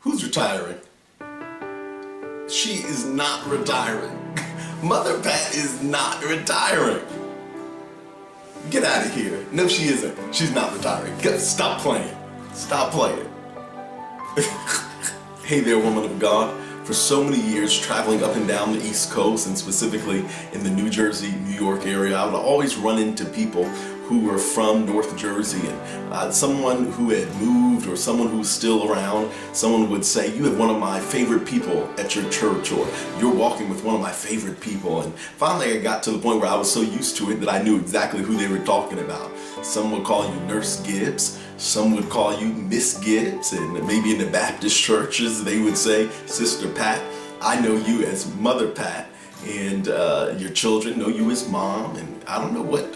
Who's retiring? She is not retiring. Mother Pat is not retiring. Get out of here. No, she isn't. She's not retiring. Stop playing. Stop playing. Hey there, woman of God. For so many years, traveling up and down the East Coast, and specifically in the New Jersey, New York area, I would always run into people who were from North Jersey, and someone who had moved or someone who was still around, someone would say, you have one of my favorite people at your church, or you're walking with one of my favorite people. And finally I got to the point where I was so used to it that I knew exactly who they were talking about. Some would call you Nurse Gibbs, some would call you Miss Gibbs, and maybe in the Baptist churches they would say Sister Pat. I know you as Mother Pat, and your children know you as Mom, and I don't know what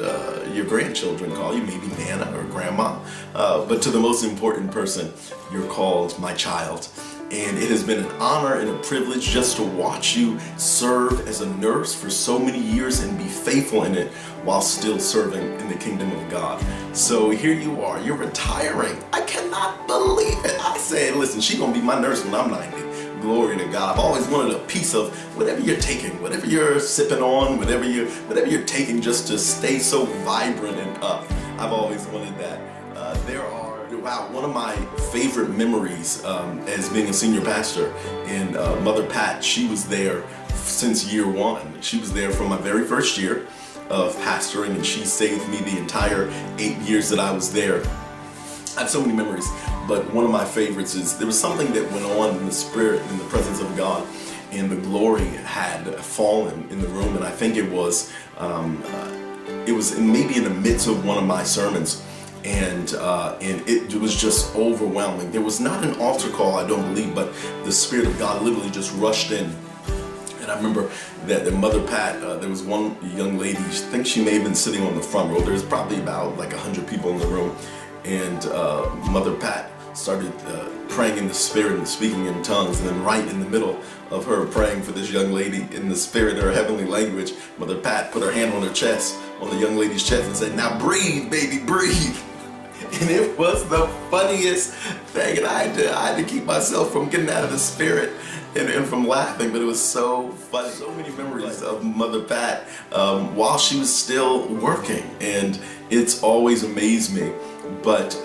your grandchildren call you, maybe Nana or Grandma, but to the most important person, you're called my child. And it has been an honor and a privilege just to watch you serve as a nurse for so many years and be faithful in it while still serving in the kingdom of God. So here you are, you're retiring. I cannot believe it. I said, listen, she's gonna be my nurse when I'm 90. Glory to God. I've always wanted a piece of whatever you're taking, whatever you're sipping on, whatever you're taking just to stay so vibrant and up. I've always wanted that. One of my favorite memories as being a senior pastor in Mother Pat, she was there since year one. She was there from my very first year of pastoring, and she saved me the entire 8 years that I was there. I have so many memories, but one of my favorites is there was something that went on in the spirit, in the presence of God, and the glory had fallen in the room, and I think it was maybe in the midst of one of my sermons, and it was just overwhelming. There was not an altar call, I don't believe, but the Spirit of God literally just rushed in. And I remember that the Mother Pat, there was one young lady, I think she may have been sitting on the front row. There's probably about like 100 people in the room. And Mother Pat started praying in the Spirit and speaking in tongues. And then right in the middle of her praying for this young lady in the Spirit, her heavenly language, Mother Pat put her hand on her chest, on the young lady's chest, and said, now breathe, baby, breathe. And it was the funniest thing, and I had to keep myself from getting out of the spirit and from laughing, but it was so funny. So many memories of Mother Pat while she was still working, and it's always amazed me. But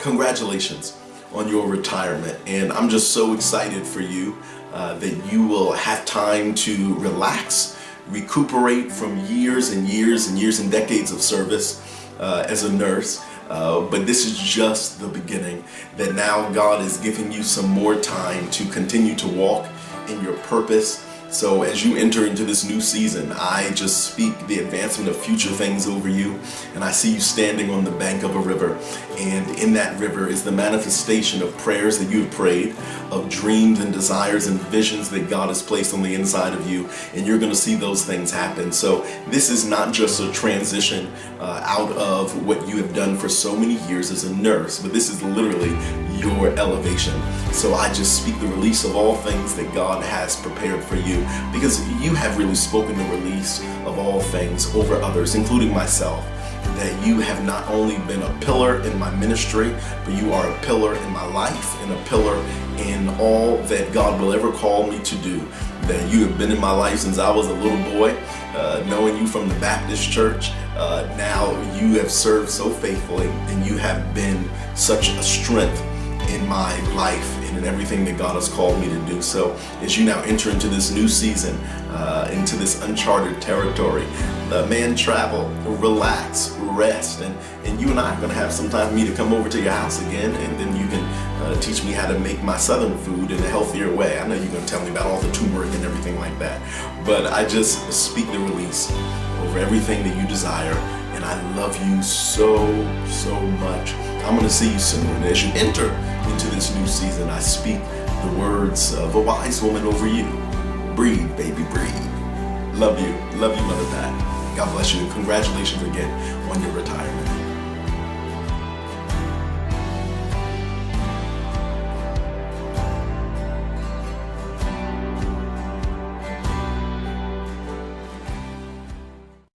congratulations on your retirement, and I'm just so excited for you that you will have time to relax, recuperate from years and years and years and decades of service as a nurse. But this is just the beginning, that now God is giving you some more time to continue to walk in your purpose. So as you enter into this new season, I just speak the advancement of future things over you, and I see you standing on the bank of a river, and in that river is the manifestation of prayers that you have prayed, of dreams and desires and visions that God has placed on the inside of you, and you're going to see those things happen. So this is not just a transition out of what you have done for so many years as a nurse, but this is literally your elevation. So I just speak the release of all things that God has prepared for you, because you have really spoken the release of all things over others, including myself, that you have not only been a pillar in my ministry, but you are a pillar in my life and a pillar in all that God will ever call me to do. That you have been in my life since I was a little boy, knowing you from the Baptist church. Now you have served so faithfully, and you have been such a strength in my life and in everything that God has called me to do. So as you now enter into this new season, into this uncharted territory, man, travel, relax, rest, and you and I are going to have some time for me to come over to your house again, and then you can teach me how to make my southern food in a healthier way. I know you're going to tell me about all the turmeric and everything like that, but I just speak the release over everything that you desire, and I love you so, so much. I'm going to see you soon. And as you enter into this new season, I speak the words of a wise woman over you. Breathe, baby, breathe. Love you, Mother Pat. God bless you, and congratulations again on your retirement.